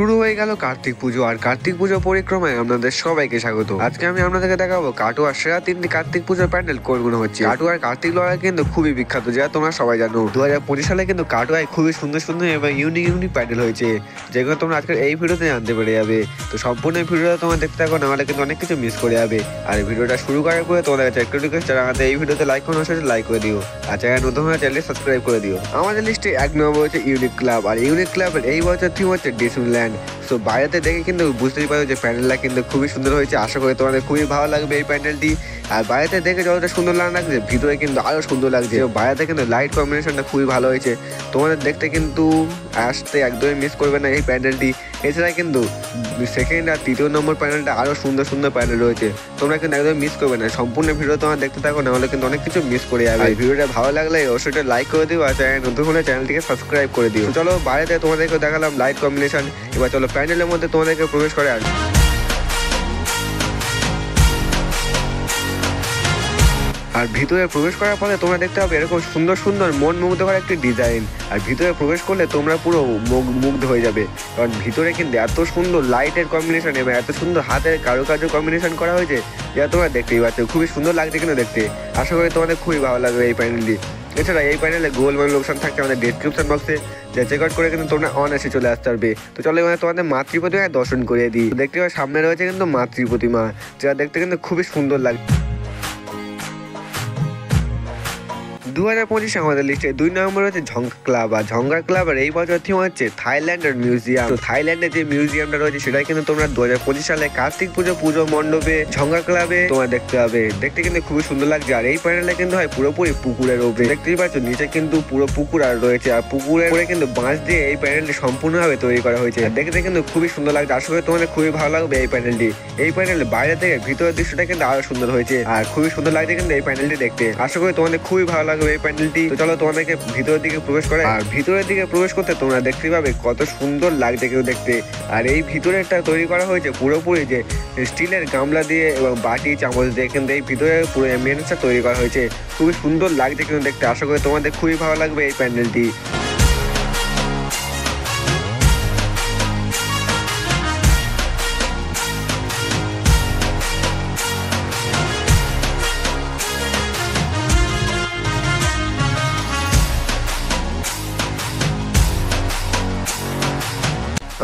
শুরু হয়ে গেল কার্তিক পুজো, আর কার্তিক পুজো পরিক্রমায় আপনাদের সবাইকে স্বাগত। আজকে আমি আপনাদেরকে দেখাবো কাটোয়ার সেরা 3টি কার্তিক পুজোর প্যান্ডেল কোনগুলো হচ্ছে। কাটোয়ার কার্তিক লড়াই কিন্তু খুবই বিখ্যাত, যা তোমরা সবাই জানো। 2025 সালে কিন্তু কাটোয়ায় খুবই সুন্দর সুন্দর এবং ইউনিক প্যান্ডেল হয়েছে, যেগুলো তোমরা আজকের এই ভিডিওতে জানতে পেরে যাবে। তো সম্পূর্ণ ভিডিওটা তোমরা দেখতে থাকো, নাহলে কিন্তু অনেক কিছু মিস করে যাবে। আর ভিডিওটা শুরু করার পরে তোমাদের কাছে একটু রিকোয়েস্ট, যারা আমাদের এই ভিডিওতে লাইক করো সেটা লাইক করে দিও, আর চ্যানেল নতুন হলে চ্যানেলটি সাবস্ক্রাইব করে দিও। আমাদের লিস্টে 1 নম্বর হচ্ছে ইউনিক ক্লাব, আর ইউনিক ক্লাবের এই বছর থিম হচ্ছে ডিসনিল্যান্ড। তো বাইরেতে দেখে কিন্তু বুঝতেই পারো যে প্যান্ডেলটা কিন্তু খুবই সুন্দর হয়েছে। আশা করি তোমাদের খুবই ভালো লাগবে এই প্যান্ডেলটি। আর বাইরেতে দেখে যতটা সুন্দর লাগছে, ভিতরে কিন্তু আরো সুন্দর লাগছে। বাইরেতে কিন্তু লাইট কম্বিনেশনটা খুবই ভালো হয়েছে, তোমাদের দেখতে কিন্তু আসতে একদমই মিস করবে না এই প্যান্ডেলটি। এছাড়া কিন্তু সেকেন্ড আর 3য় নম্বর প্যান্ডেলটা আরো সুন্দর সুন্দর প্যান্ডেল রয়েছে, তোমরা কিন্তু একদম মিস করবে না। সম্পূর্ণ ভিডিও তোমরা দেখতে থাকো, নাহলে কিন্তু অনেক কিছু মিস করে যাবে। ভিডিওটা ভালো লাগলে অবশ্যই লাইক করে দিও, আর চ্যানেল নতুন হলে চ্যানেলটিকে সাবস্ক্রাইব করে দিও। চলো বাইরেতে তোমাদেরকে দেখালাম লাইট কম্বিনেশন, এবার চলো প্যান্ডেলের মধ্যে তোমাদেরকে প্রবেশ করে আসবে। আর ভিতরে প্রবেশ করার পরে তোমরা দেখতে পাবে এরকম সুন্দর সুন্দর মন মুগ্ধ করা একটি ডিজাইন। আর ভিতরে প্রবেশ করলে তোমরা পুরো মুগ্ধ হয়ে যাবে, কারণ ভিতরে কিন্তু এত সুন্দর লাইটের কম্বিনেশন এবং এত সুন্দর হাতের কারুকার্য কম্বিনেশন করা হয়েছে, যা তোমরা দেখতেই পাচ্ছ। খুবই সুন্দর লাগছে কিন্তু দেখতে। আশা করি তোমাদের খুবই ভালো লাগবে এই প্যান্ডেলটি। এছাড়া এই প্যান্ডেলে গোল লোকেশন থাকছে আমাদের ডেসক্রিপশন বক্সে, যা চেক আউট করে কিন্তু তোমরা অনায়াসে চলে আসতে পারবে। তো চলো এবার তোমাদের মাতৃ প্রতিমায় দর্শন করিয়ে দিই। দেখতে পাবে সামনে রয়েছে কিন্তু মাতৃ প্রতিমা, যা দেখতে কিন্তু খুবই সুন্দর লাগছে। 2025 আমাদের লিস্টে 2 নম্বর হচ্ছে ঝঙ্কা ক্লাব, আর ঝঙ্কা ক্লাবের এই বছর থিম হচ্ছে থাইল্যান্ডের মিউজিয়াম। তো থাইল্যান্ডের যে মিউজিয়ামটা রয়েছে সেটাই কিন্তু তোমরা 2025 সালে কার্তিক পুজো মণ্ডপে ঝঙ্কা ক্লাবে তোমরা দেখতে পাবে। দেখতে কিন্তু খুবই সুন্দর লাগছে। আর এই প্যান্ডেলটা কিন্তু হয় পুরোপুরি পুকুরের উপরে, দেখতেই পাচ্ছ নিচে কিন্তু পুরো পুকুর আর রয়েছে, আর পুকুরের উপরে কিন্তু বাঁশ দিয়ে এই প্যান্ডেলটি সম্পূর্ণভাবে তৈরি করা হয়েছে। দেখতে কিন্তু খুবই সুন্দর লাগছে। আশা করি তোমাদের খুবই ভালো লাগবে এই প্যান্ডেলটি। এই প্যান্ডেলের বাইরে থেকে ভিতরের দৃশ্যটা কিন্তু আরো সুন্দর হয়েছে, আর খুবই সুন্দর লাগছে কিন্তু এই প্যান্ডেলটি দেখতে। আশা করি তোমাদের খুবই ভালো লাগবে এই প্যান্ডেলটি। তো চলো তোমাদেরকে ভিতরের দিকে প্রবেশ করে, আর ভিতরের দিকে প্রবেশ করতে তোমরা দেখতে পাবে কত সুন্দর লাগছে কেউ দেখতে। আর এই ভিতরেরটা তৈরি করা হয়েছে পুরোপুরি যে স্টিলের গামলা দিয়ে এবং বাটি চামচ দিয়ে, কিন্তু এই ভিতরে পুরো অ্যাম্বিয়েন্সটা তৈরি করা হয়েছে। খুবই সুন্দর লাগছে কিন্তু দেখতে। আশা করি তোমাদের খুবই ভালো লাগবে এই প্যান্ডেলটি।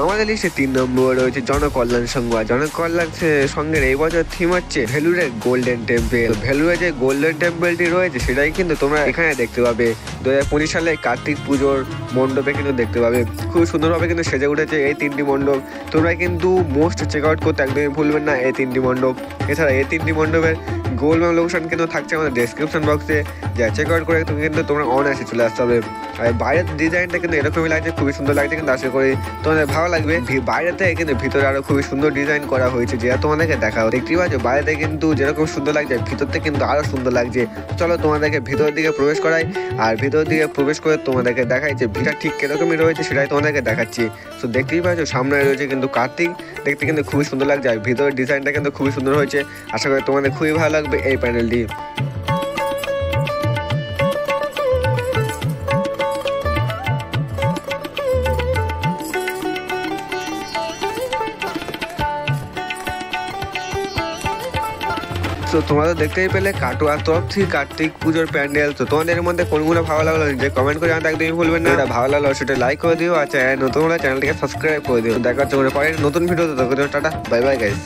আমাদের লিস্টে 3 নম্বর রয়েছে জনকল্যাণ সংঘ। জনকল্যাণ সংঘের এই বছর থিম হচ্ছে ভেলুরের গোল্ডেন টেম্পল। ভেলুরের যে গোল্ডেন টেম্পলটি রয়েছে সেটাই কিন্তু তোমরা এখানে দেখতে পাবে। 2025 সালে কার্তিক পুজোর মণ্ডপে কিন্তু দেখতে পাবে। খুব সুন্দরভাবে কিন্তু সেজে উঠেছে এই 3টি মণ্ডপ। তোমরা কিন্তু মোস্ট চেক আউট করতে একদমই ভুলবেন না এই 3টি মণ্ডপ। এছাড়া এই 3টি মণ্ডপের গোল লোকেশন কিন্তু থাকছে আমাদের ডেসক্রিপশন বক্সে, যা চেক আউট করে তুমি কিন্তু তোমরা অনায়াসে চলে আসতে হবে। আর বাইরের ডিজাইনটা কিন্তু এরকমই লাগছে, খুবই সুন্দর লাগছে কিন্তু। আশা করি তোমাদের ভালো লাগবে। বাইরে থেকে কিন্তু ভিতরে আরো খুবই সুন্দর ডিজাইন করা হয়েছে, যেটা তোমাদেরকে দেখাও। দেখতেই পাচ্ছ বাইরে থেকে কিন্তু যেরকম সুন্দর লাগছে, ভিতর থেকে কিন্তু আরো সুন্দর লাগছে। চলো তোমাদেরকে ভিতরের দিকে প্রবেশ করাই, আর ভিতরের দিকে প্রবেশ করে তোমাদেরকে দেখাই যে ভিড়টা ঠিক কিরকমই রয়েছে সেটাই তোমাদেরকে দেখাচ্ছি। তো দেখতেই পাচ্ছ সামনে রয়েছে কিন্তু কার্তিক, দেখতে কিন্তু খুবই সুন্দর লাগছে। আর ভিতরের ডিজাইনটা কিন্তু খুবই সুন্দর হয়েছে। আশা করি তোমাদের খুবই ভালো লাগবে এই প্যান্ডেলটি। তো তোমরা তো দেখতেই পেলে কাটোয়ার তরফ থেকে কার্তিক পুজোর প্যান্ডেল। তো তোমাদের মধ্যে কোনগুলো ভালো লাগলো যে কমেন্ট করে জানাতে একদমই ভুলবেন না। এটা ভালো লাগলো সেটা লাইক করে দিও, আর চ্যানেল নতুন হলে চ্যানেলটিকে সাবস্ক্রাইব করে দিও। দেখা হচ্ছে পরের নতুন ভিডিওতে। Tata, bye bye guys.